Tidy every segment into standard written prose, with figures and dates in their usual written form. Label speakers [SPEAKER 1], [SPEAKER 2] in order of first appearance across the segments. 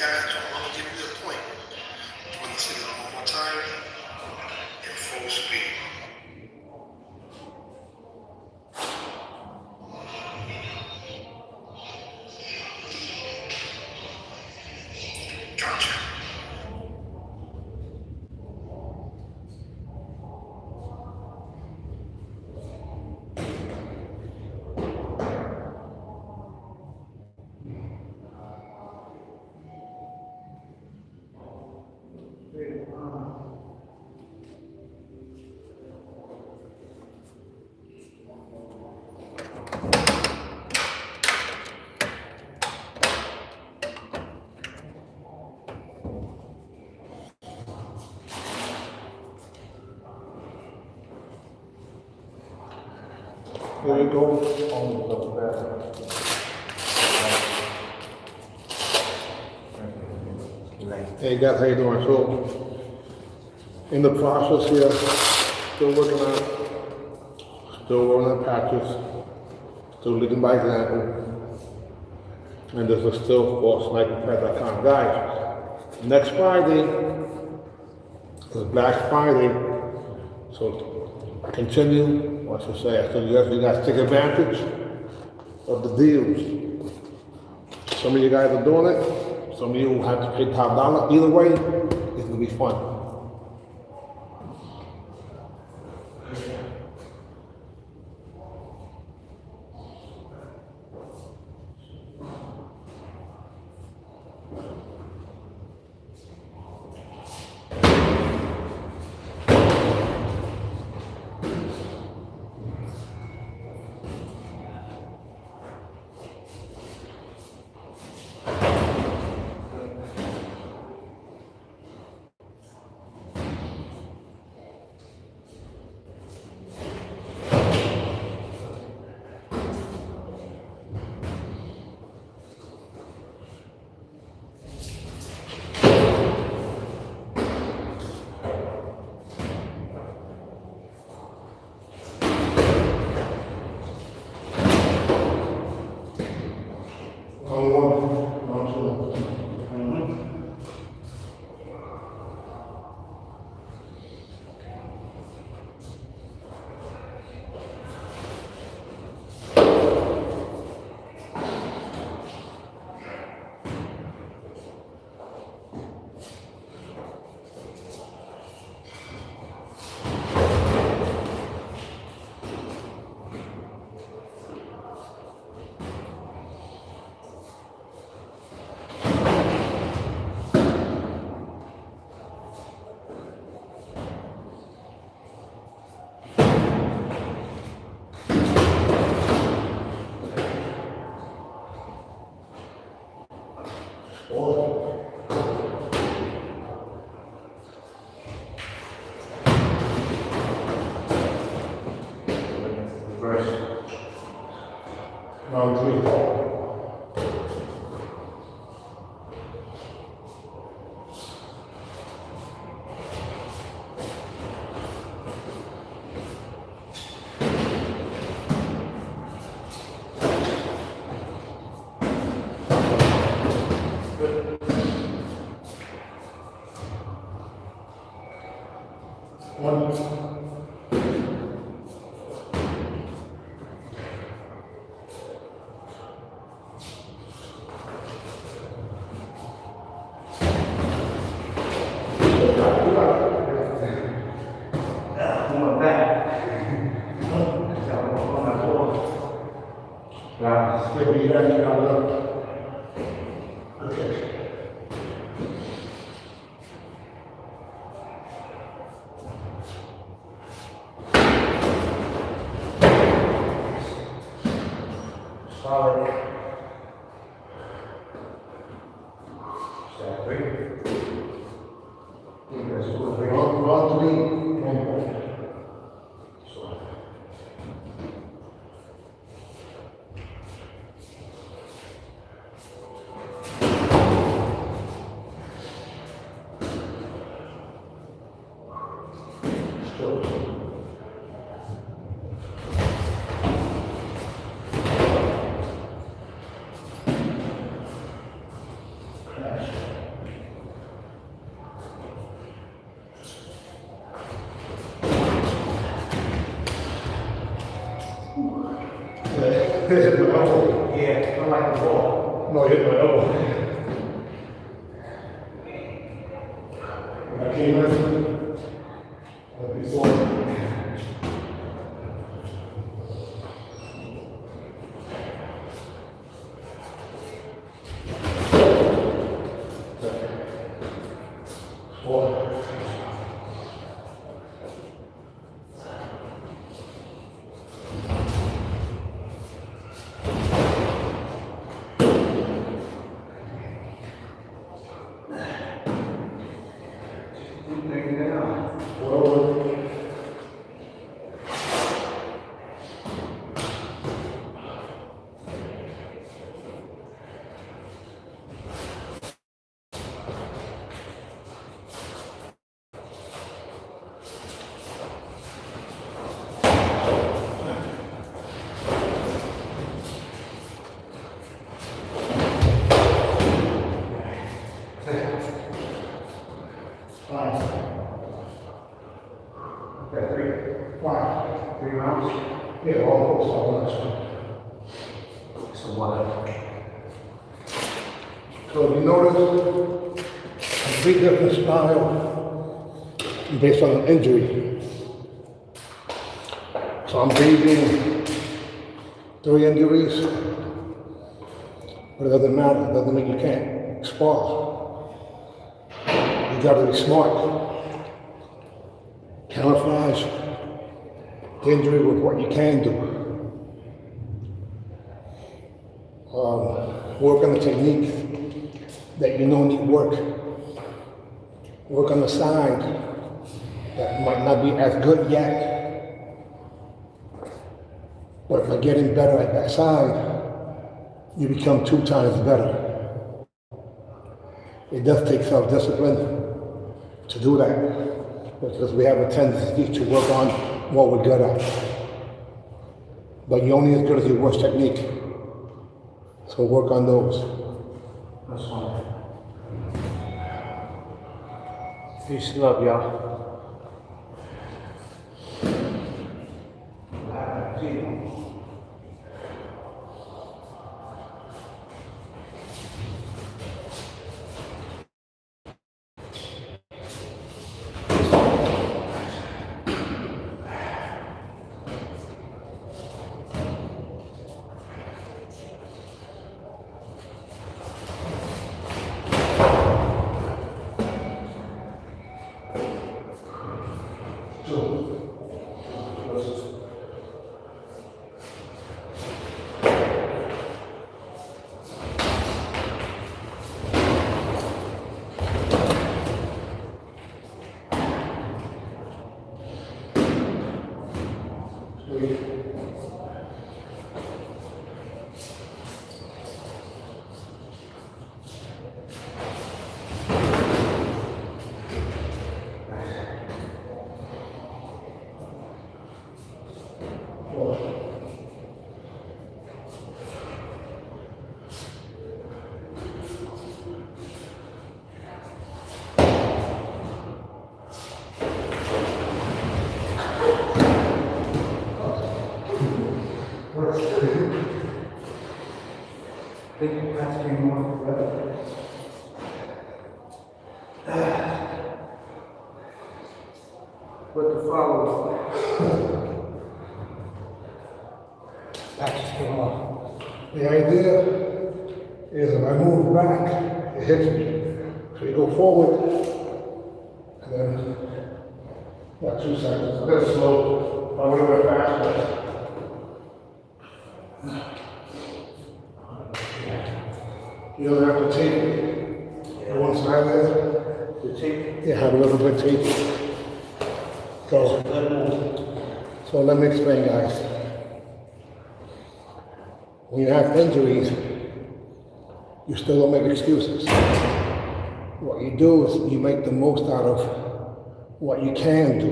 [SPEAKER 1] guys, I'm gonna give you the point. I'm gonna say it one more time in full speed. Gotcha.
[SPEAKER 2] Here we go. On the back. Hey guys, how you doing? So, in the process here, still working on patches, still leading by example, and this is still for sniperprep.com. Guys, next Friday is Black Friday, so continue. What should I say? So you guys take advantage of the deals. Some of you guys are doing it. Some of you will have to pay top dollar. Either way, it's gonna be fun. Round three. Hit my elbow.
[SPEAKER 3] Yeah, I like the ball.
[SPEAKER 2] No, hit my elbow. When I came in, before.
[SPEAKER 3] Three rounds.
[SPEAKER 2] Yeah, almost.
[SPEAKER 3] So what?
[SPEAKER 2] So you notice a big different style based on an injury. So I'm breathing 3 injuries, but it doesn't matter. It doesn't mean you can't spar. You gotta be smart. Camouflage the injury with what you can do. Work on the technique that you know need work. Work on the side that might not be as good yet, but by getting better at that side, you become 2 times better. It does take self-discipline to do that, because we have a tendency to work on what we're good at. But you're only as good as your worst technique. So work on those.
[SPEAKER 3] That's fine. Peace and love, y'all. Think you have to be more forever. What to follow? That just came off.
[SPEAKER 2] The idea is if I move back, it hits me. So you go forward, and then, 2 seconds, a bit slow, a little bit faster. You don't have to tape it. One side there.
[SPEAKER 3] The tape.
[SPEAKER 2] Yeah, have a little bit of tape. So let me explain, guys. When you have injuries, you still don't make excuses. What you do is you make the most out of what you can do.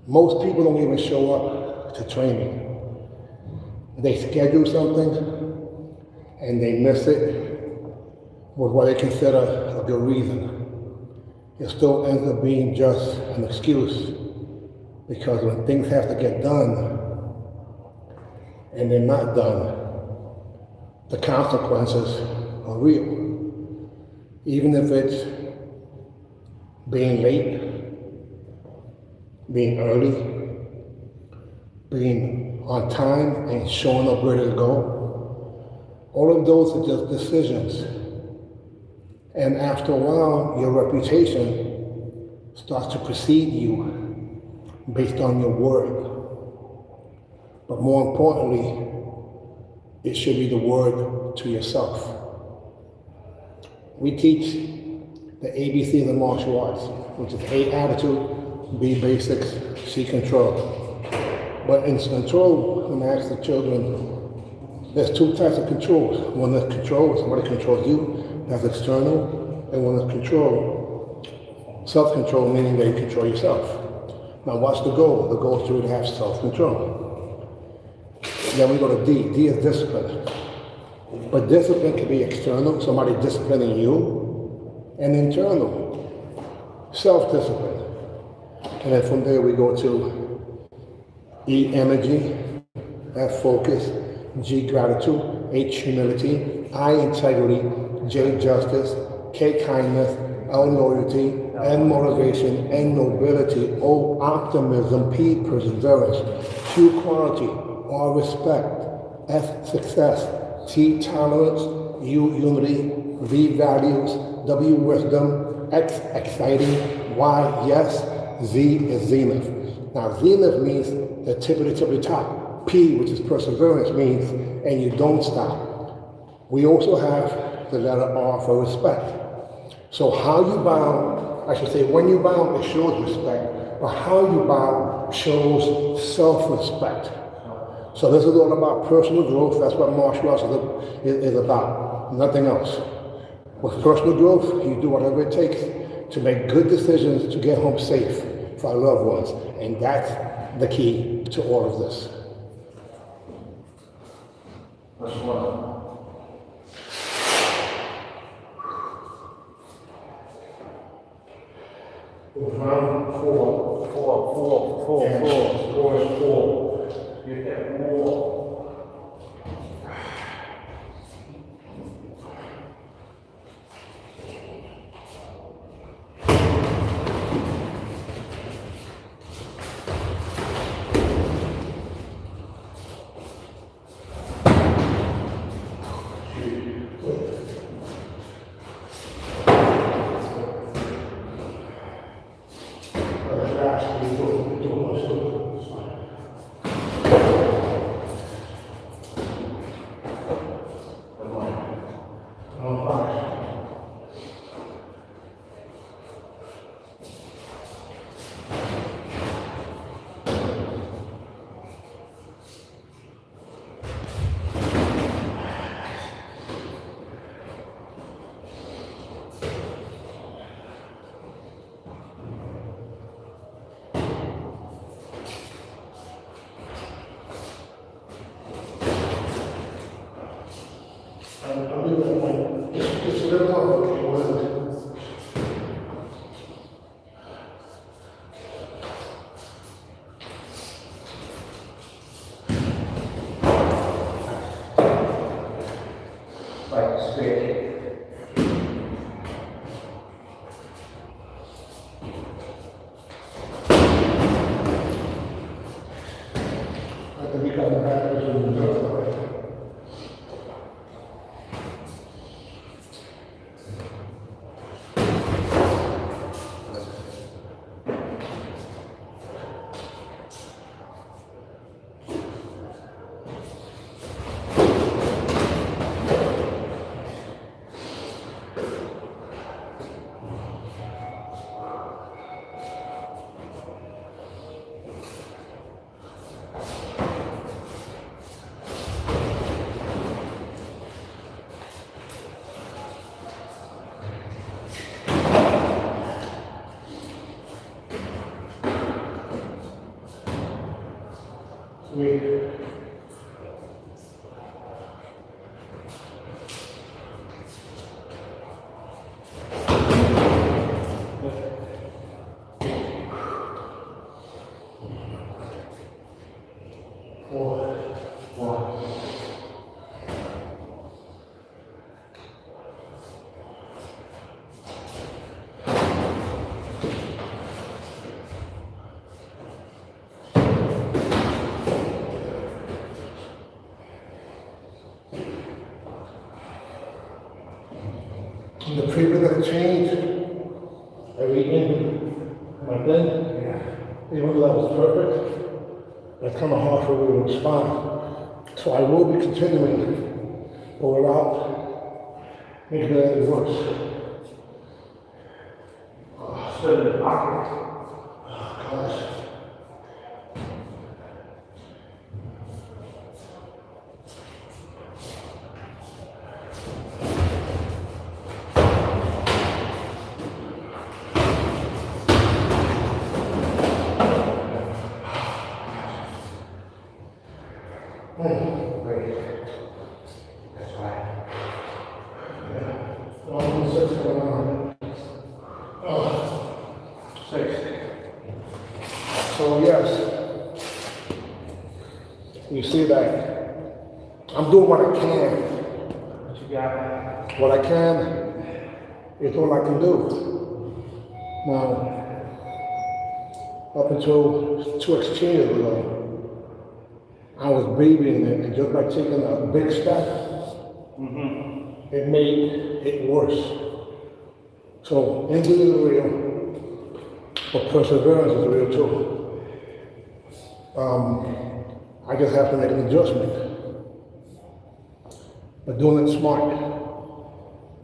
[SPEAKER 2] Most people don't even show up to training. They schedule something and they miss it with what they consider a good reason, it still ends up being just an excuse, because when things have to get done and they're not done, the consequences are real. Even if it's being late, being early, being on time and showing up ready to go, all of those are just decisions. And after a while, your reputation starts to precede you based on your word. But more importantly, it should be the word to yourself. We teach the ABCs of martial arts, which is A, attitude, B, basics, C, control. But in control, when I ask the children, there's two types of controls. One is control, somebody controls you, that's external. And one is control, self-control, meaning that you control yourself. Now what's the goal? The goal is to really have self-control. Then we go to D. D is discipline. But discipline can be external, somebody disciplining you, and internal, self-discipline. And then from there we go to E, energy, F, focus, G, gratitude, H, humility, I, integrity, J, justice, K, kindness, L, loyalty, N, motivation, N, nobility, O, optimism, P, perseverance, Q, quality, R, respect, S, success, T, tolerance, U, unity, V, values, W, wisdom, X, exciting, Y, yes, Z is zenith. Now zenith means the tip of the top. P, which is perseverance, means and you don't stop. We also have the letter R for respect. So how you bow, I should say when you bow, it shows respect, but how you bow shows self-respect. So this is all about personal growth. That's what martial arts is about, nothing else. With personal growth, you do whatever it takes to make good decisions to get home safe for our loved ones. And that's the key to all of this.
[SPEAKER 3] Verse 1.
[SPEAKER 2] Round four.
[SPEAKER 3] Four.
[SPEAKER 2] Score is 4.
[SPEAKER 3] You hit 4.
[SPEAKER 2] I'll do that one. Just a little more.
[SPEAKER 3] Right, straight.
[SPEAKER 2] I think we got the backers and the doors. the previous change, every injury, my thing, even though that was perfect, it's kind of hard for me to respond. So I will be continuing, but without making it any worse.
[SPEAKER 3] Still in the pocket.
[SPEAKER 2] Gosh.
[SPEAKER 3] Great. That's right.
[SPEAKER 2] Almost 6 going on. Oh.
[SPEAKER 3] 6.
[SPEAKER 2] So yes, you see that I'm doing what I can.
[SPEAKER 3] What you got?
[SPEAKER 2] What I can is all I can do. Now, up until 2 exchanges ago, I was babying it, and just by taking a big step, it made it worse. So injury is real, but perseverance is real too. I just have to make an adjustment. But doing it smart,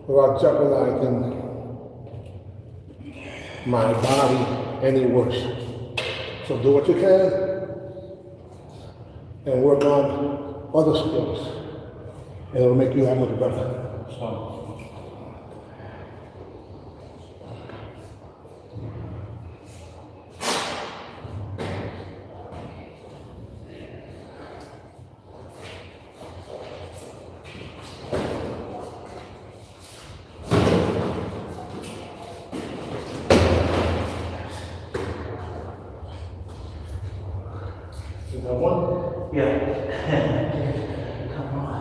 [SPEAKER 2] without jeopardizing my body any worse. So do what you can and work on other skills, and it'll make you that much better.
[SPEAKER 3] So.
[SPEAKER 2] Is that one?
[SPEAKER 3] Yeah. Come on.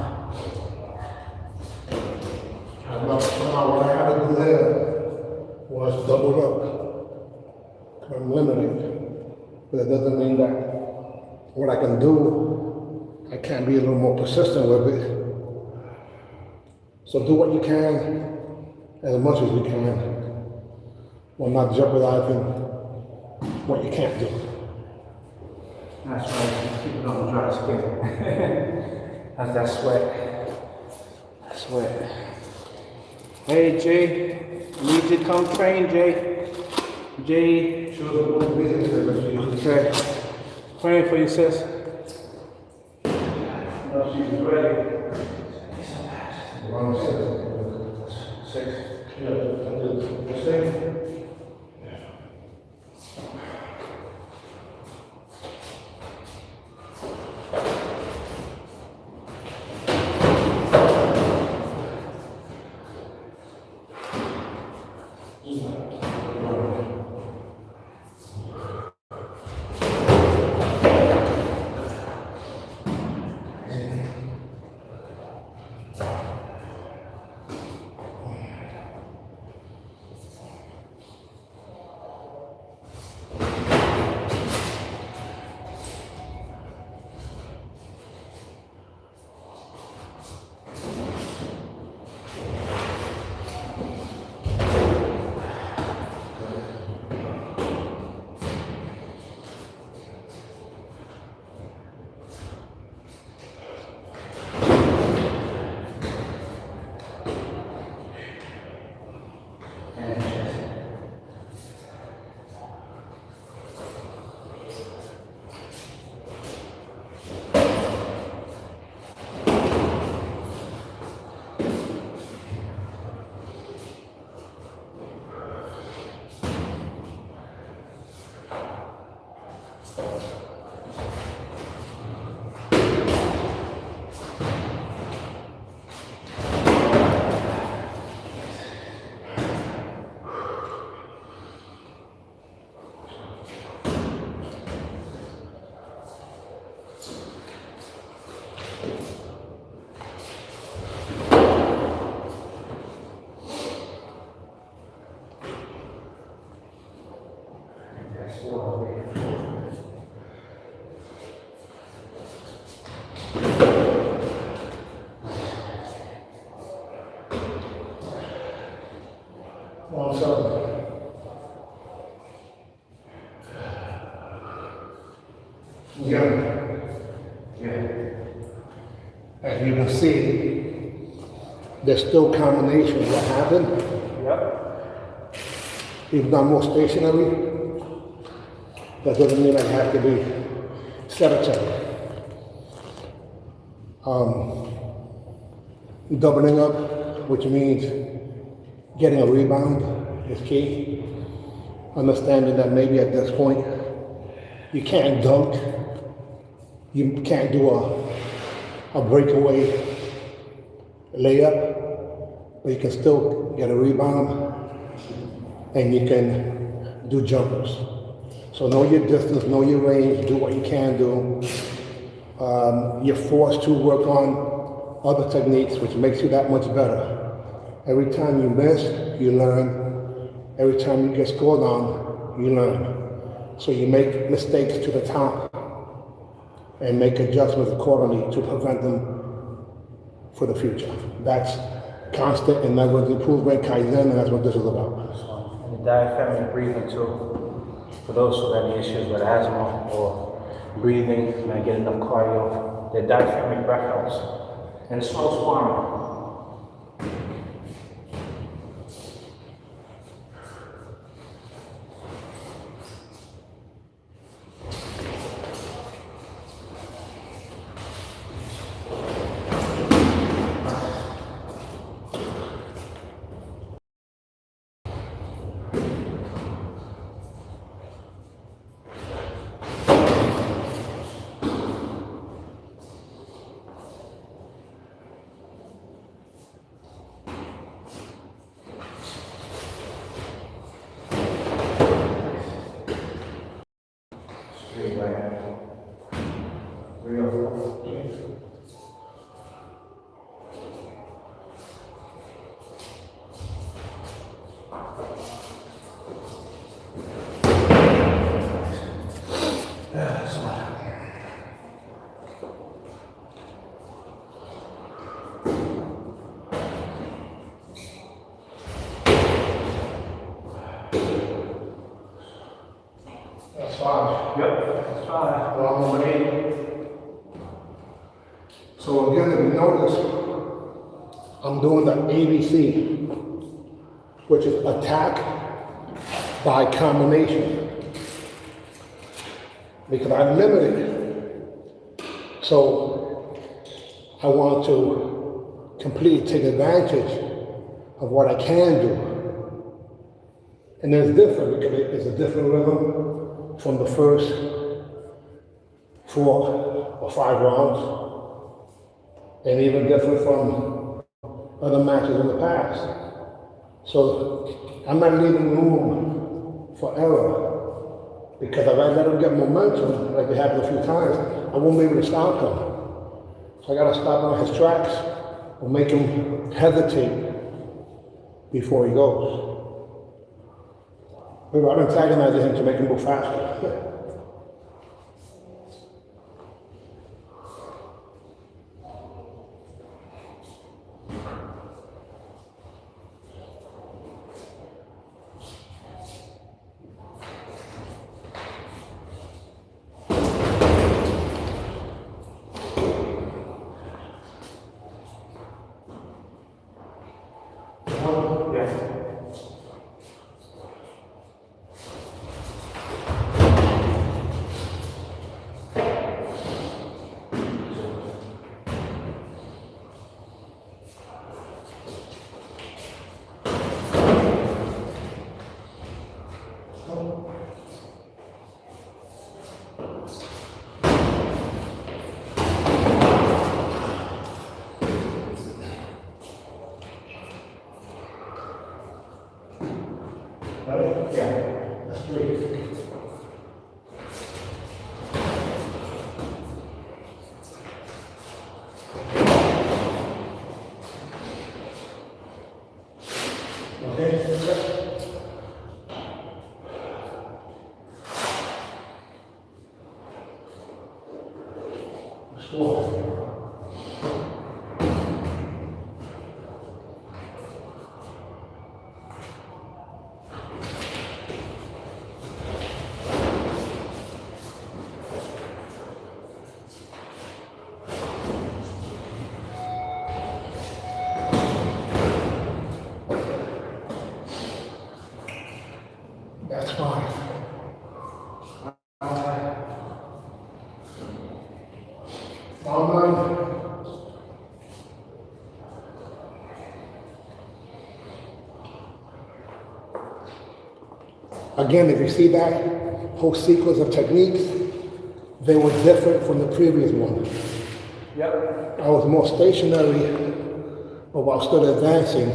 [SPEAKER 2] What I had to do there was double up. I'm limited. But it doesn't mean that what I can do, I can be a little more persistent with it. So do what you can, as much as you can, while not jeopardizing what you can't do.
[SPEAKER 3] That's right. Keep it on the dry skin. That's that sweat. That sweat. Hey, Jay. Need to come train, Jay. Jay. Okay. Praying for you, sis.
[SPEAKER 2] No, she's ready. 6. Yeah, this thing. Also, yeah, as you can see, there's still combinations that happen.
[SPEAKER 3] Yep.
[SPEAKER 2] Even though I'm more stationary, that doesn't mean I have to be sedentary. Doubling up, which means getting a rebound, is key. Understanding that maybe at this point, you can't dunk, you can't do a breakaway layup, but you can still get a rebound and you can do jumpers. So know your distance, know your range, do what you can do. You're forced to work on other techniques, which makes you that much better. Every time you miss, you learn. Every time you get scored on, you learn. So you make mistakes to the top and make adjustments accordingly to prevent them for the future. That's constant and never improvement, Kaizen, and that's what this is about.
[SPEAKER 3] So, and the diaphragmatic breathing too. For those who have any issues with asthma or breathing, not getting enough cardio, the diaphragmatic breath helps. And slow sparring.
[SPEAKER 2] That's fine.
[SPEAKER 3] Yep, that's fine.
[SPEAKER 2] Wrong number 8. So again, if you notice, I'm doing the ABC, which is attack by combination. Because I'm limited. So I want to completely take advantage of what I can do. And it's different because it's a different rhythm from the first 4 or 5 rounds. And even different from other matches in the past. So I'm not leaving room for error, because if I let them get momentum, like they happened a few times, I won't be able to stop him. So I gotta stop him on his tracks or make him hesitate before he goes. Remember, I'm antagonizing him to make him go faster. Yeah, that's great. That's 5. Down 9. Again, if you see that whole sequence of techniques, they were different from the previous one.
[SPEAKER 3] Yep.
[SPEAKER 2] I was more stationary, but while still advancing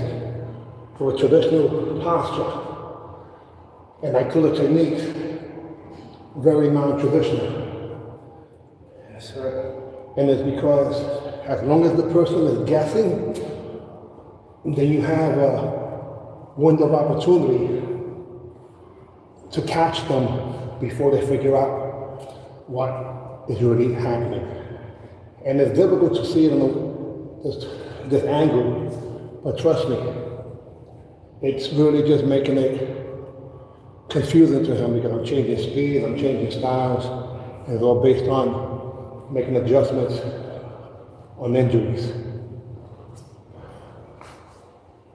[SPEAKER 2] for a traditional posture. And I do the techniques very non-traditional.
[SPEAKER 3] Yes, sir.
[SPEAKER 2] And it's because as long as the person is guessing, then you have a window of opportunity to catch them before they figure out what is really happening. And it's difficult to see it on this angle, but trust me, it's really just making it confusing to him because I'm changing speeds, I'm changing styles, and it's all based on making adjustments on injuries.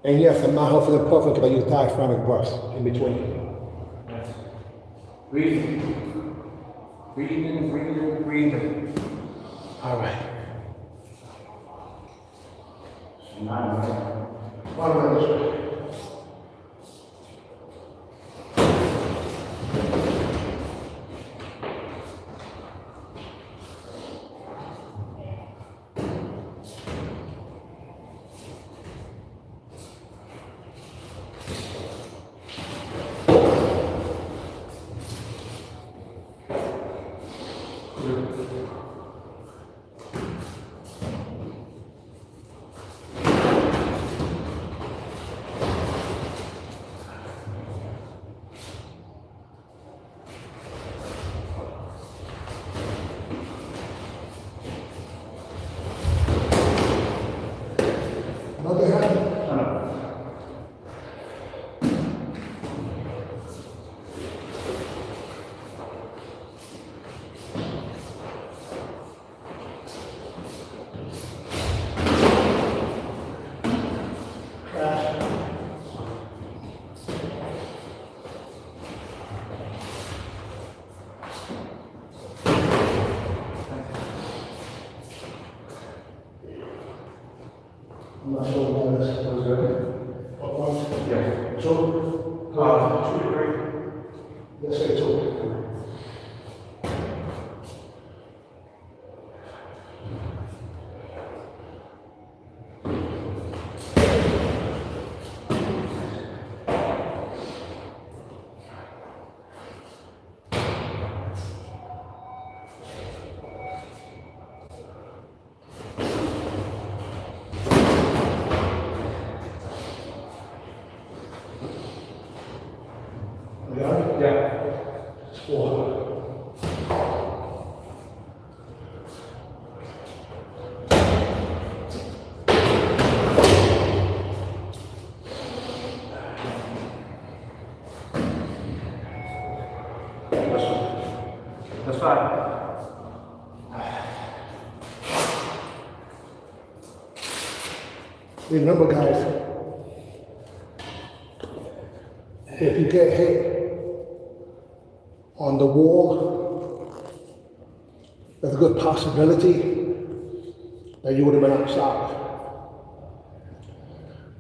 [SPEAKER 2] And yes, I'm not helping the perfect because I use diaphragmatic breaths in between.
[SPEAKER 3] Breathing. Breathing, breathing, breathing.
[SPEAKER 2] All right.
[SPEAKER 3] 9.
[SPEAKER 2] 1 minute. Another hand. I'm not sure what this was good. What one?
[SPEAKER 3] Yeah.
[SPEAKER 2] 2?
[SPEAKER 3] 2 to 3.
[SPEAKER 2] Let's say 2.
[SPEAKER 3] Yeah.
[SPEAKER 2] 4.
[SPEAKER 3] That's 5.
[SPEAKER 2] Remember, guys, if you get hit on the wall, there's a good possibility that you would have been outside.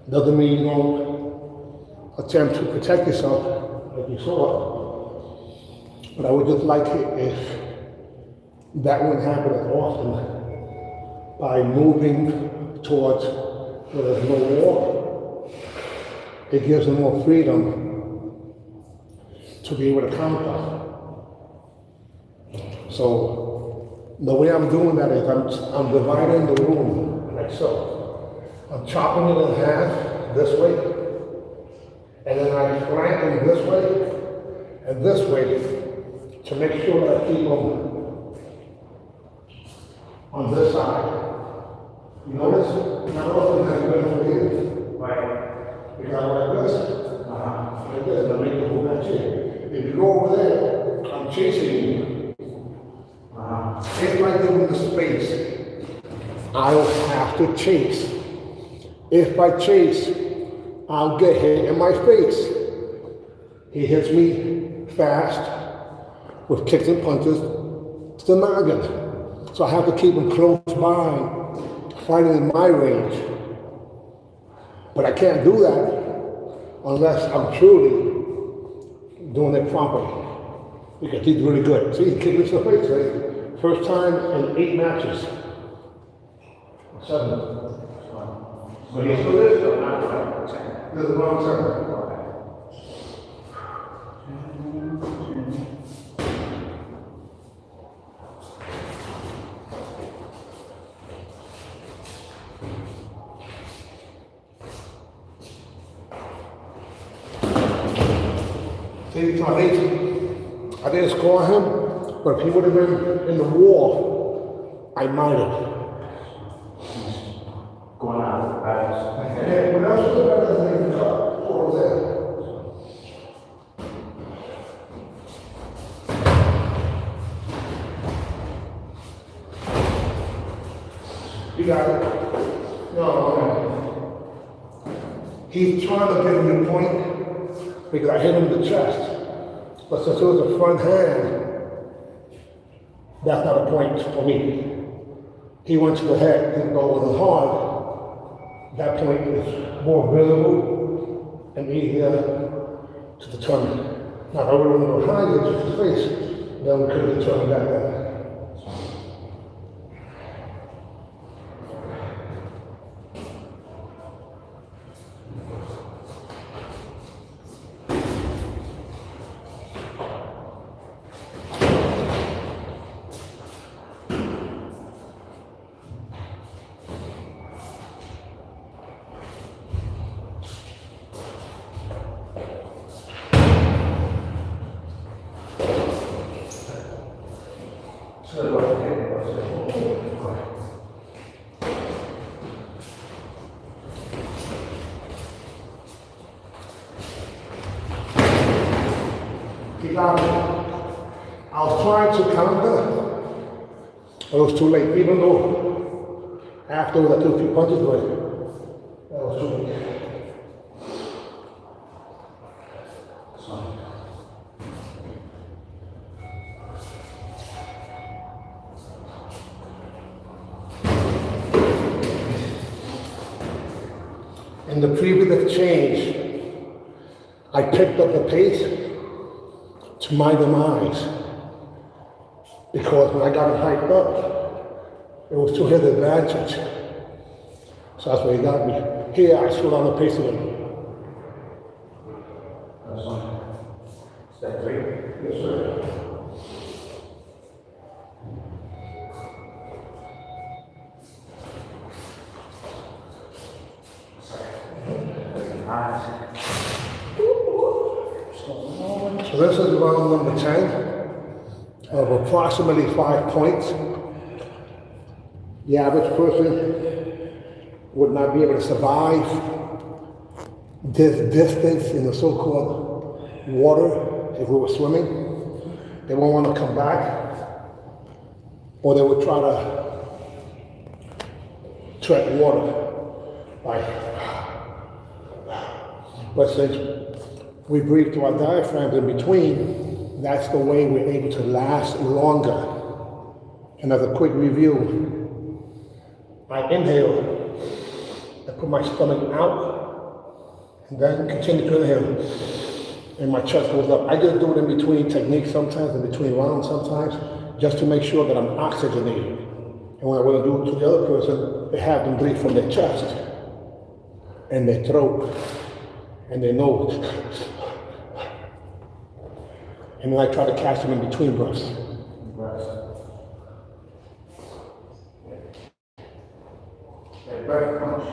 [SPEAKER 2] Doesn't mean you won't attempt to protect yourself like you saw, but I would just like it if that wouldn't happen as often by moving towards where there's no wall. It gives them more freedom to be able to counter. So the way I'm doing that is I'm dividing the room like so. I'm chopping it in half this way, and then I flank them this way and this way to make sure that I keep them on this side. You notice? Not often has been for years.
[SPEAKER 3] Right.
[SPEAKER 2] You got like this. Like this, and I make the whole match here. If you go over there, I'm chasing you. If I give them the space, I'll have to chase. If I chase, I'll get hit in my face. He hits me fast with kicks and punches to the noggin. So I have to keep him close by, fighting in my range. But I can't do that unless I'm truly doing it properly. Because he's really good. See, he kicked me in the face today. First time in 8 matches. 7. But he's still is though, not right. This is long term. See, I didn't score him, but if he would have been in the wall, I might have.
[SPEAKER 3] Going out of the battles.
[SPEAKER 2] Yeah, but that's the better than the over there. You got it. No. He's trying to get me a point because I hit him in the chest. But since it was a front hand, that's not a point for me. He went to the head, and go with his hard. That point is more visible and easier to determine. Now, if I would have went behind it, just his face, then we could have determined that then. I was trying to counter, but it was too late. Even though afterwards I took a few punches away, that was too late. In the previous exchange, I picked up the pace to my demise. Because when I got him hyped up, it was to his advantage. So that's where he got me. Here, I slowed down the pace of him.
[SPEAKER 3] Is that 3?
[SPEAKER 2] Yes, sir. So this is round number 10 of approximately 5 points. The average person would not be able to survive this distance in the so-called water if we were swimming. They won't want to come back, or they would try to tread water. But since we breathe through our diaphragms in between, that's the way we're able to last longer. And as a quick review, I inhale, I put my stomach out, and then continue to inhale, and my chest goes up. I just do it in between techniques sometimes, in between rounds sometimes, just to make sure that I'm oxygenated. And when I want to do it to the other person, they have them breathe from their chest, and their throat, and their nose. And then I try to catch them in between breaths.
[SPEAKER 3] That breath punch.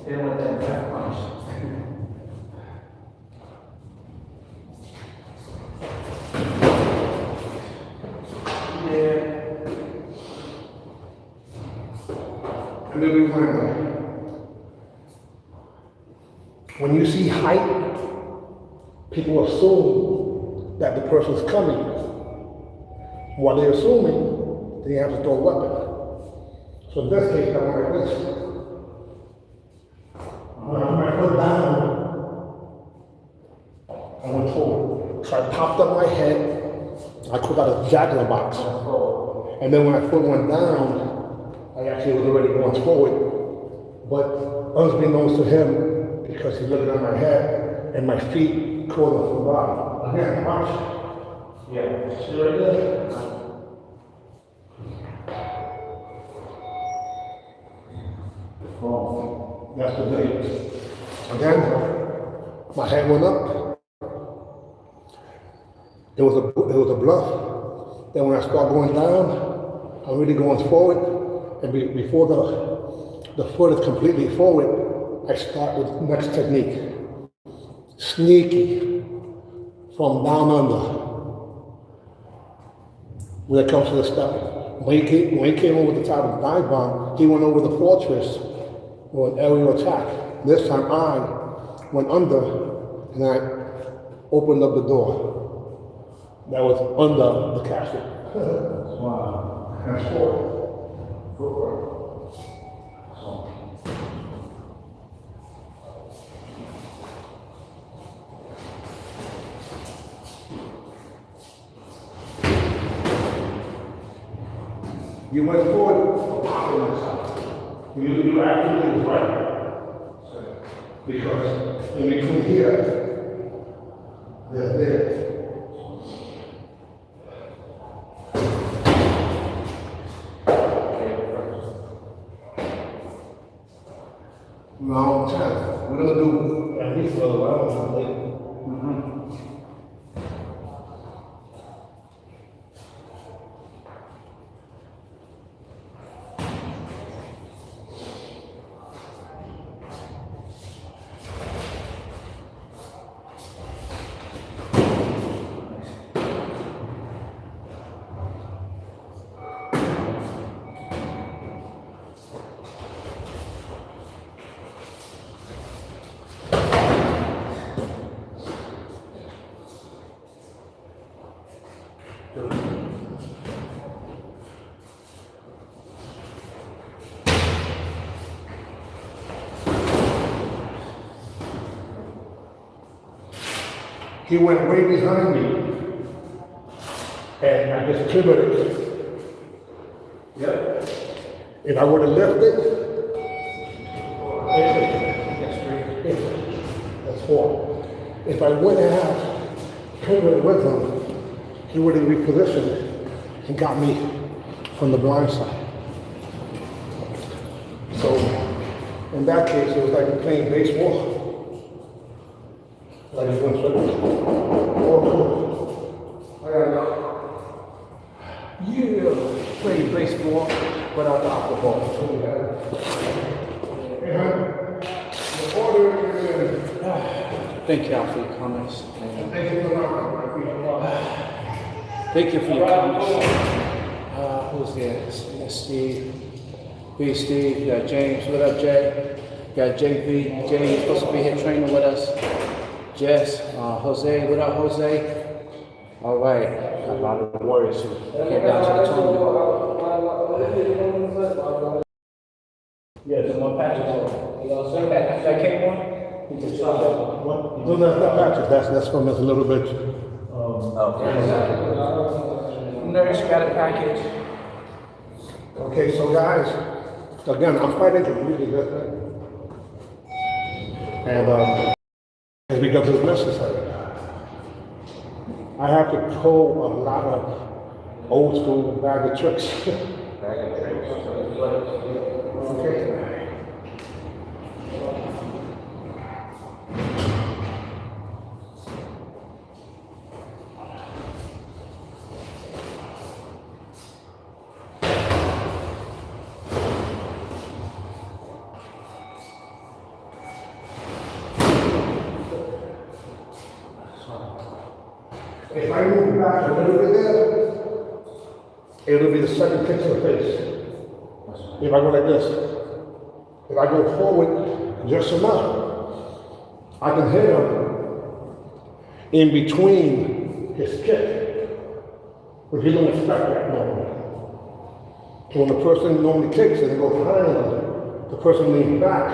[SPEAKER 3] They want that breath punch. Yeah.
[SPEAKER 2] And then we went when you see height, people assume that the person's coming. While they're assuming, they have to throw a weapon. So in this case, I went like this. When I put my foot down, So I popped up my head. I took out a jack in the box. And then when I foot went down, I actually was already going forward. But unbeknownst to him, because he's looking at my head and my feet caught off the bottom. Again, watch. Yeah. See right there? Oh, that's the day. Again, my head went up. It was a bluff. Then when I start going down, I'm really going forward. And before the foot is completely forward, I start with the next technique. Sneaky from down under. When it comes to the step. When he came over the top of the dive bomb, he went over the fortress for an aerial attack. This time I went under and I opened up the door. That was under the castle. Wow. That's four. You went forward, you actually was right. Because in between here, there. Long time. We're gonna do at least for a while later. He went way behind me, and I just pivoted. Yep. If I would have lifted, that's four. If I wouldn't have pivoted with him, he would have repositioned and got me from the blind side. So, in that case, it was like playing baseball. Like he's going to
[SPEAKER 3] Yeah, play baseball without the alcohol. Thank y'all for your comments. Thank you for your comments. Who's there? Steve. B. Steve. You got James. What up, Jay? You got JV. Jay is supposed to be here training with us. Jess, Jose, what up, Jose? All right, got a lot of warriors who came down to the tournament. Yeah, some more patches. That came on? You just shot that one?
[SPEAKER 2] No, that's not patches. That's from us a little bit.
[SPEAKER 3] Okay. Nurse got a package.
[SPEAKER 2] Okay, so guys, again, I'm fighting a really good thing. And it's because it's necessary. I have to pull a lot of old school bag of tricks. Okay. If I move back a little bit there, it'll be the second kick to the face. If I go like this, if I go forward just enough, I can hit him in between his kick. But he don't expect that normally. So when the person normally kicks and they go behind, the person leans back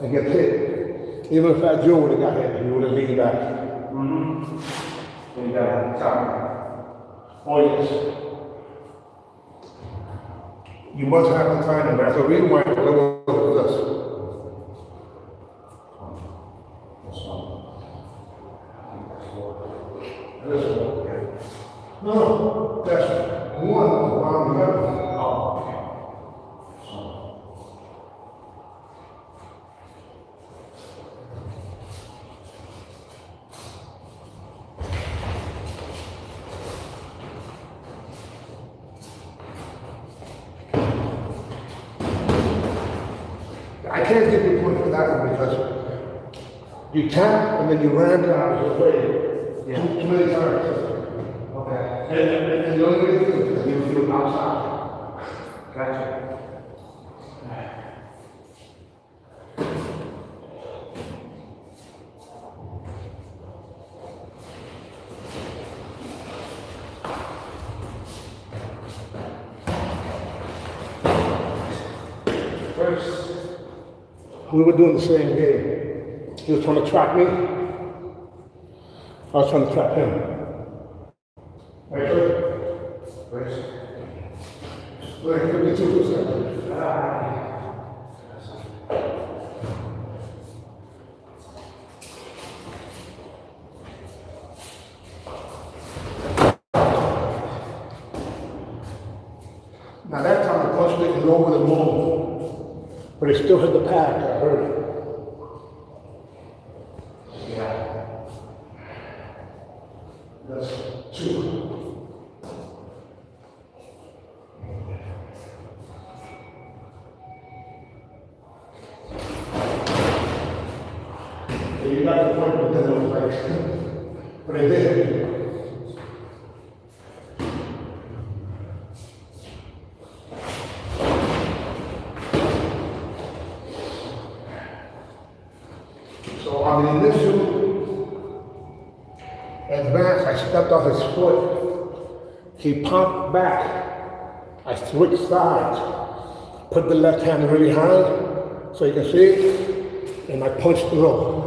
[SPEAKER 2] and gets hit. Even if that Joe would have got hit, he would have leaned back.
[SPEAKER 3] So you gotta have the time.
[SPEAKER 2] Oh, yes. You must have the time, and that's the reason why I live with this. This one, okay. No, that's one around the other.
[SPEAKER 3] Oh, okay.
[SPEAKER 2] I can't give you a point for that one because you tap and then you ran out your way
[SPEAKER 3] Yeah.
[SPEAKER 2] too many times.
[SPEAKER 3] Okay.
[SPEAKER 2] And the only way to do it is you feel outside.
[SPEAKER 3] Gotcha. First,
[SPEAKER 2] We were doing the same game. He was trying to trap me. I was trying to trap him. Right, Chris?
[SPEAKER 3] first.
[SPEAKER 2] Like 52%. Now that time the punch didn't go over the moon, but it still hit the pad. I heard it.
[SPEAKER 3] Yeah.
[SPEAKER 2] That's two. Yeah, you got the point, but then it was like, but it did. So on the initial advance, I stepped off his foot. He pumped back. I switched sides. Put the left hand really high so you can see it, and I punched through.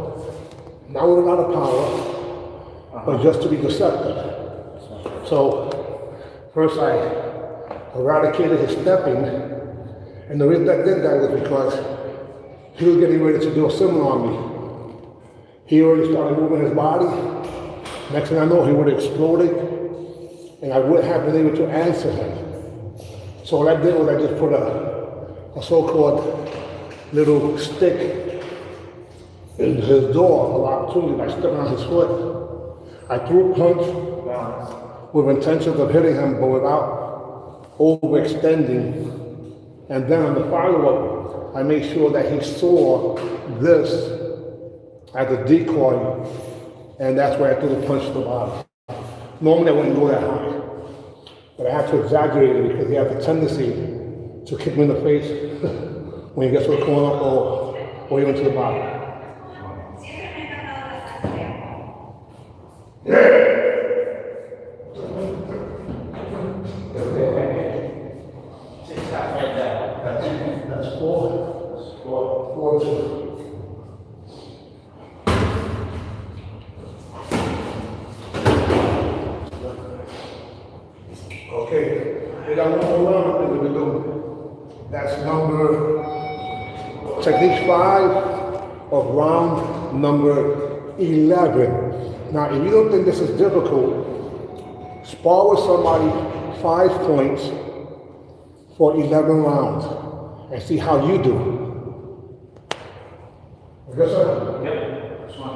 [SPEAKER 2] Not with a lot of power, but just to be deceptive. So first I eradicated his stepping, and the reason I did that was because he was getting ready to do a similar on me. He already started moving his body. Next thing I know, he would have exploded, and I wouldn't have been able to answer him. So what I did was I just put a so-called little stick in his door of opportunity by stepping on his foot. I threw a punch with intentions of hitting him, but without overextending. And then on the follow-up, I made sure that he saw this as a decoy, and that's where I threw the punch to the body. Normally I wouldn't go that high, but I had to exaggerate it because he has a tendency to kick me in the face when he gets to the corner or even to the body. That's four, two. Okay, we got one more round that we're doing. That's technique 5 of round number 11. Now, if you don't think this is difficult, spar with somebody 5 points for 11 rounds and see how you do. Yes, sir?
[SPEAKER 3] Yep. That's one.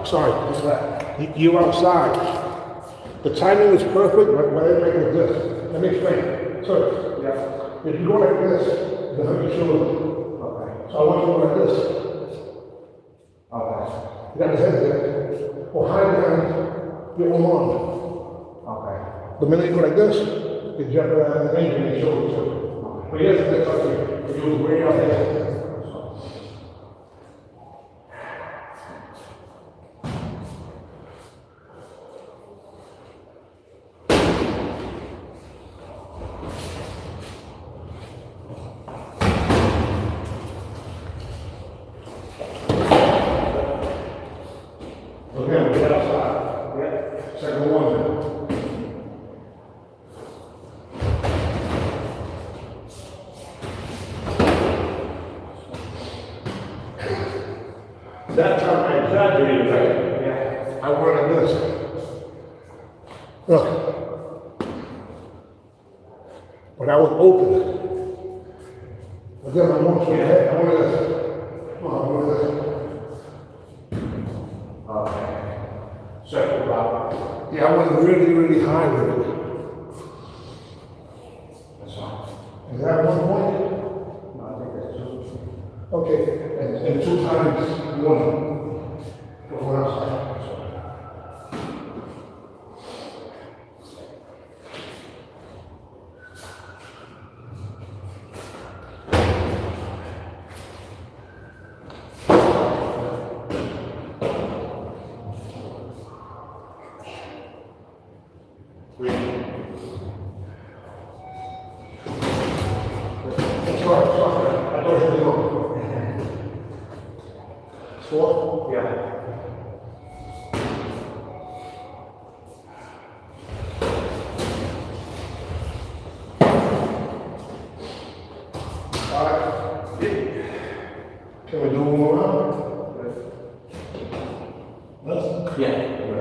[SPEAKER 2] Sorry, you're outside. The timing is perfect, but what I make is this. Let me explain. So,
[SPEAKER 3] Yeah.
[SPEAKER 2] if you go like this, you hurt your shoulder.
[SPEAKER 3] Okay.
[SPEAKER 2] So I want you to go like this.
[SPEAKER 3] Okay.
[SPEAKER 2] You got the head there. Or hide behind your own arm.
[SPEAKER 3] Okay.
[SPEAKER 2] The minute you go like this, you jeopardize the injury in your shoulder too. But yes, that's up here. If you was way out there. That time I exaggerated, right?
[SPEAKER 3] Yeah.
[SPEAKER 2] I went like this. Look. But I was open. But then I went to the head. I went like this. Come on, I went like this.
[SPEAKER 3] Okay. Circle block.
[SPEAKER 2] Yeah, I went really, really high with it.
[SPEAKER 3] That's fine.
[SPEAKER 2] Is that 1 point?
[SPEAKER 3] No, I think that's 2.
[SPEAKER 2] Okay. And 2 times 1. Before I'm sorry. Sorry. I thought you were going. 4?
[SPEAKER 3] Yeah.
[SPEAKER 2] Can we do one more round? Yes?
[SPEAKER 3] Yeah.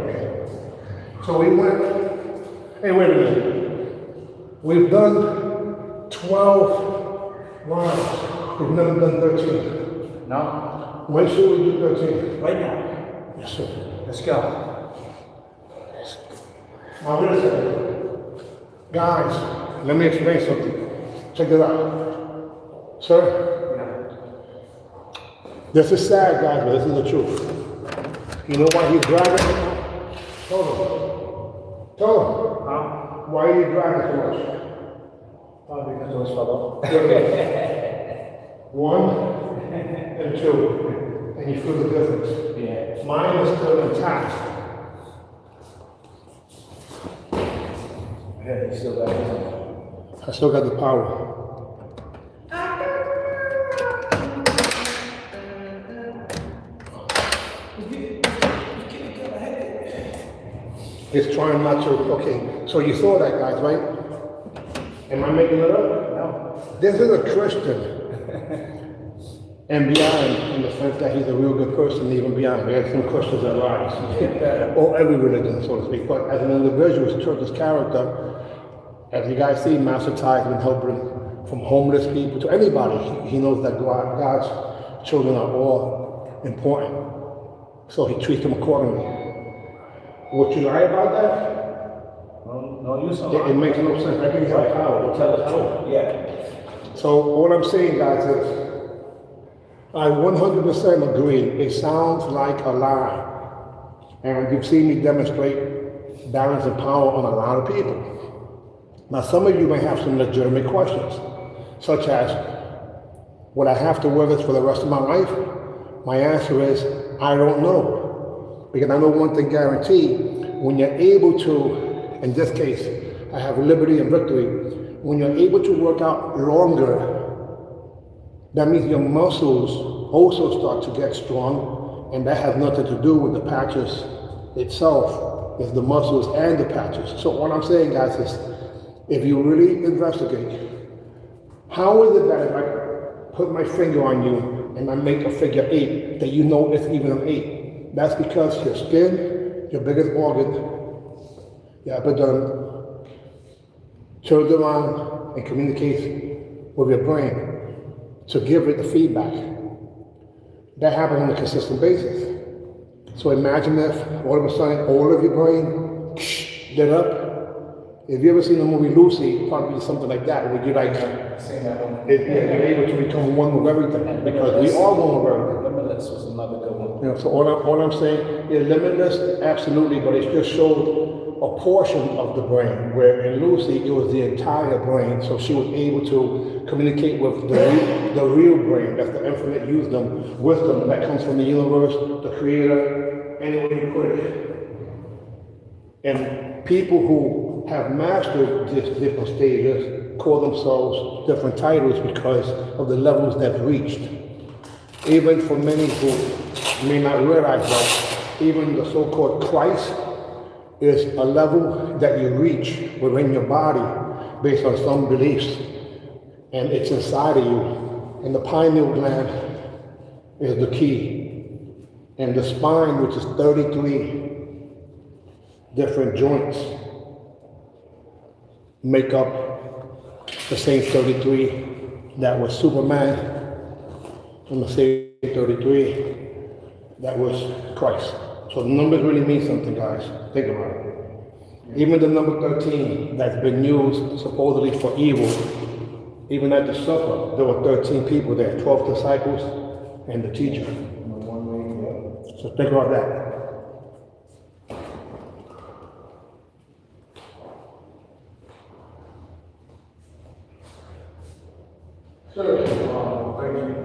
[SPEAKER 2] Okay. So we went, hey, wait a minute. We've done 12 rounds. We've never done 13.
[SPEAKER 3] No?
[SPEAKER 2] When should we do 13?
[SPEAKER 3] Right now.
[SPEAKER 2] Yes, sir.
[SPEAKER 3] Let's go.
[SPEAKER 2] Now, wait a second. Guys, let me explain something. Check it out. Sir, this is sad, guys, but this is the truth. You know why he's driving? Tell him. Tell him.
[SPEAKER 3] Huh?
[SPEAKER 2] Why are you driving so much?
[SPEAKER 3] Probably because it was fellow.
[SPEAKER 2] 1 and 2. And you feel the difference.
[SPEAKER 3] Yeah.
[SPEAKER 2] Mine is still intact.
[SPEAKER 3] Yeah, you still got it.
[SPEAKER 2] I still got the power. It's trying not to, okay, so you saw that, guys, right? Am I making it up?
[SPEAKER 3] No.
[SPEAKER 2] This is a Christian. And beyond, in the sense that he's a real good person, even beyond. There are some Christians that rise. Or every religion, so to speak. But as an individual, his church's character, as you guys see, Master Ty has been helping from homeless people to anybody. He knows that God's children are all important. So he treats them accordingly. Would you lie about that?
[SPEAKER 3] No use of
[SPEAKER 2] It makes no sense. I think it's like power.
[SPEAKER 3] Tell the truth. Yeah.
[SPEAKER 2] So what I'm saying, guys, is I 100% agree. It sounds like a lie. And you've seen me demonstrate balance and power on a lot of people. Now, some of you may have some legitimate questions, such as, would I have to wear this for the rest of my life? My answer is, I don't know. Because I know one thing guaranteed, when you're able to, in this case, I have liberty and victory, when you're able to work out longer, that means your muscles also start to get strong, and that has nothing to do with the patches itself. It's the muscles and the patches. So what I'm saying, guys, is if you really investigate, how is it that if I put my finger on you and I make a figure 8, that you know it's even an 8? That's because your skin, your biggest organ, your epidermis, turns around and communicates with your brain to give it the feedback. That happens on a consistent basis. So imagine if all of a sudden all of your brain lit up. If you ever seen the movie Lucy, it'd probably be something like that, where you're like,
[SPEAKER 3] Seen that one.
[SPEAKER 2] you're able to become one with everything, because we are one with everything.
[SPEAKER 3] Limitless was another good one.
[SPEAKER 2] You know, so all I'm saying, yeah, limitless, absolutely, but it just showed a portion of the brain, where in Lucy, it was the entire brain, so she was able to communicate with the real brain, that's the infinite wisdom that comes from the universe, the creator, any way you put it. And people who have mastered these different stages call themselves different titles because of the levels they've reached. Even for many who may not realize that, even the so-called Christ is a level that you reach within your body based on some beliefs, and it's inside of you. And the pineal gland is the key. And the spine, which is 33 different joints, make up the same 33 that was Superman, and the same 33 that was Christ. So the numbers really mean something, guys. Think about it. Even the number 13 that's been used supposedly for evil, even at the supper, there were 13 people there, 12 disciples and the teacher. So think about that.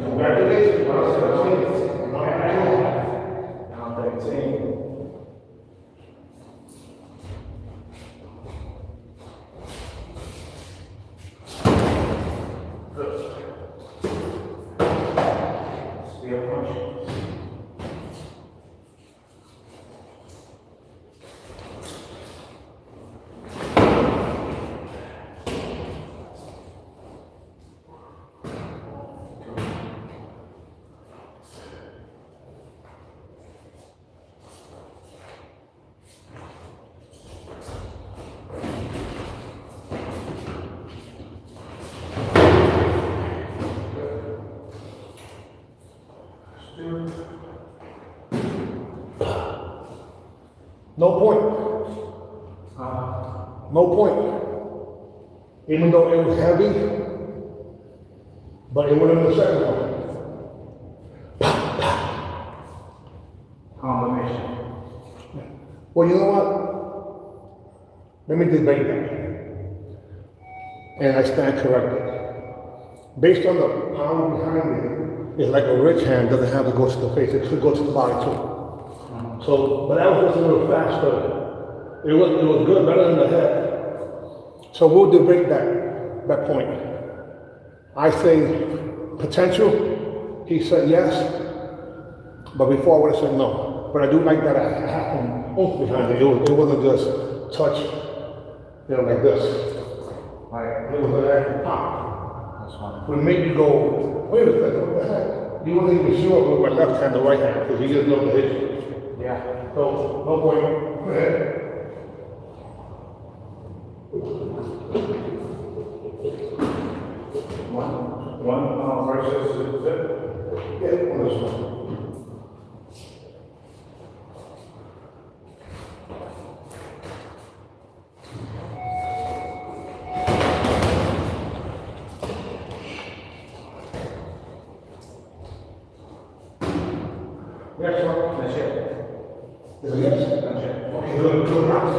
[SPEAKER 2] Congratulations.
[SPEAKER 3] Now 13.
[SPEAKER 2] No point. No point. Even though it was heavy, but it wouldn't have been the second one.
[SPEAKER 3] Combination.
[SPEAKER 2] Well, you know what? Let me debate that. And I stand corrected. Based on the power behind it, it's like a rich hand doesn't have to go to the face, it should go to the body too. So, but that was just a little faster. It was good, better than the head. So we'll debate that point. I say potential. He said yes, but before I would have said no. But I do like that I had some oomph behind it. It wasn't just touch, like this. It was an actual pop.
[SPEAKER 3] That's fine.
[SPEAKER 2] Would make you go, wait a second, what the heck? You wasn't even sure with my left hand or right hand because you just know the history.
[SPEAKER 3] Yeah.
[SPEAKER 2] So, no point. Go ahead.
[SPEAKER 3] One versus it.
[SPEAKER 2] Yeah, on this one. Yes, sir.
[SPEAKER 3] That's it.
[SPEAKER 2] Is it yes?
[SPEAKER 3] That's it.
[SPEAKER 2] Okay, good, nice.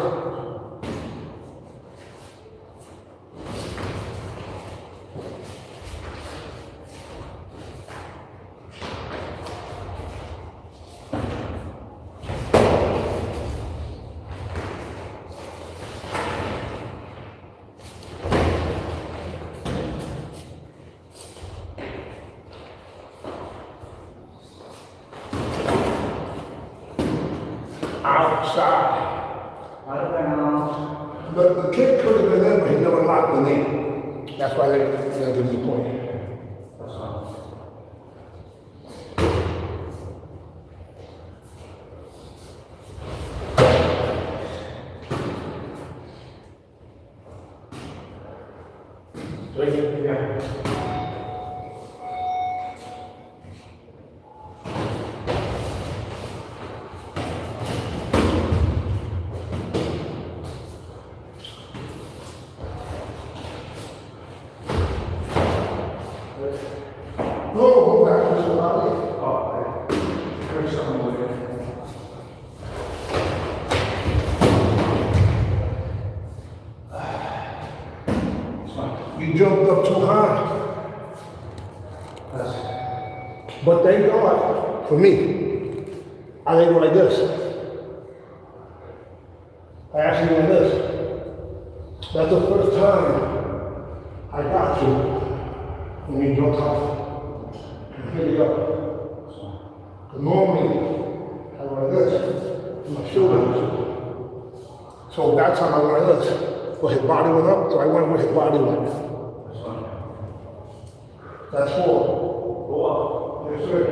[SPEAKER 2] Outside.
[SPEAKER 3] Out of bounds.
[SPEAKER 2] The kid could have been there, but he never locked the knee. That's why they give me the point.
[SPEAKER 3] That's fine.
[SPEAKER 2] Yeah. No, go back to the body.
[SPEAKER 3] Oh, there's something with it.
[SPEAKER 2] You jumped up too high. But thank God, for me, I didn't go like this. I actually went this. That's the first time I got you when you jumped off. And here we go. Because normally, I go like this, my shoulders. So that time I went like this. But his body went up, so I went where his body went. That's 4. Go up. Yes, sir.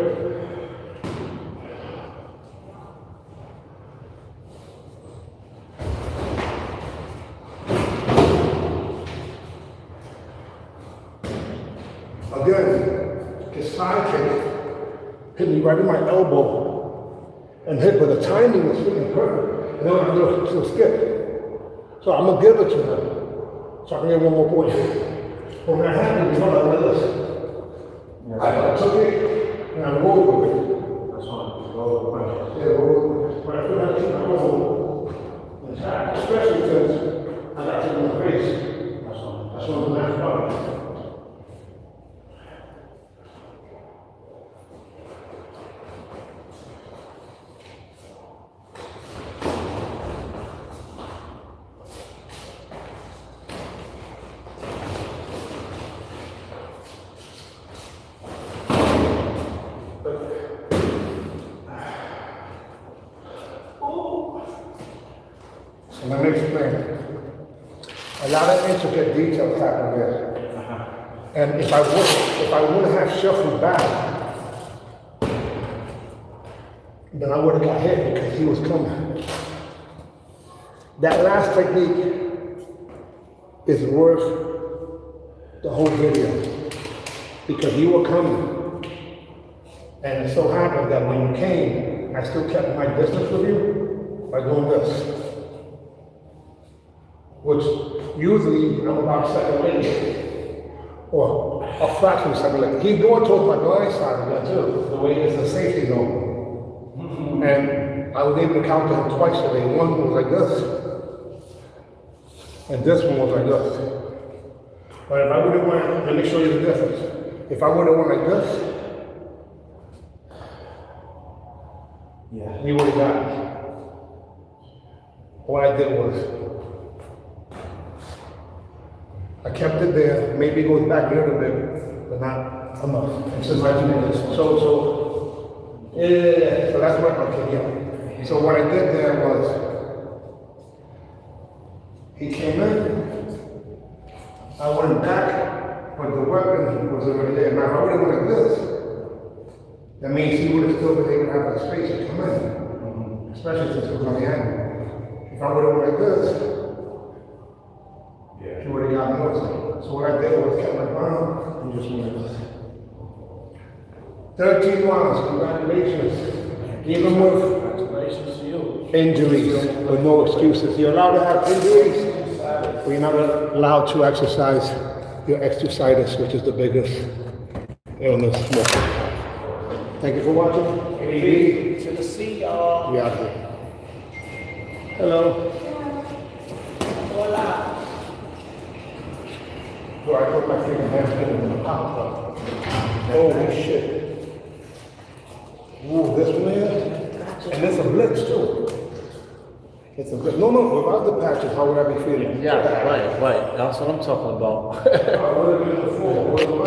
[SPEAKER 2] side kick hit me right in my elbow and hit, but the timing was freaking perfect. And then I do a skip. So I'm gonna give it to him. So I can get one more point. But when I happened, you know, I went this. I took it and I rolled with it.
[SPEAKER 3] That's one. Roll the punch.
[SPEAKER 2] Yeah, rolled with it. But I couldn't have keep my roll intact, especially since I got hit in the face.
[SPEAKER 3] That's one.
[SPEAKER 2] That's one of the last problems. So let me explain. A lot of intricate details happen there. And if I would have shuffled back, then I would have got hit because he was coming. That last technique is worth the whole video because you were coming. And it so happened that when you came, I still kept my distance with you by doing this. Which usually I'm about second leg or a fraction second leg. He's going towards my blind side again too, the way it's a safety zone. And I was able to count him twice today. One was like this, and this one was like this. But if I would have went, let me show you the difference. If I would have went like this,
[SPEAKER 3] Yeah.
[SPEAKER 2] he would have got me. What I did was, I kept it there, maybe it goes back a little bit, but not enough. It's just like this. So that's what, okay, yeah. So what I did there was, he came in, I went back, but the weapon was already there. Now, if I would have went like this, that means he would have still been able to have the space to come in, especially since it was on the angle. If I would have went like this, he would have got more. So what I did was kept my ground and just went this. 13 rounds, congratulations. Even with
[SPEAKER 3] Congratulations to you.
[SPEAKER 2] injuries, with no excuses. You're allowed to have injuries, but you're not allowed to exercise your exercitis, which is the biggest illness. Thank you for watching.
[SPEAKER 3] Hey, to the sea, y'all.
[SPEAKER 2] We out here. Hello.
[SPEAKER 3] Hola.
[SPEAKER 2] So I put my freaking hands in the pop up. Holy shit. Ooh, this one here. And it's a blitz too. It's a blitz. No, without the patches, how would I be feeling?
[SPEAKER 3] Yeah, right. That's what I'm talking about.
[SPEAKER 2] I would have been the 4.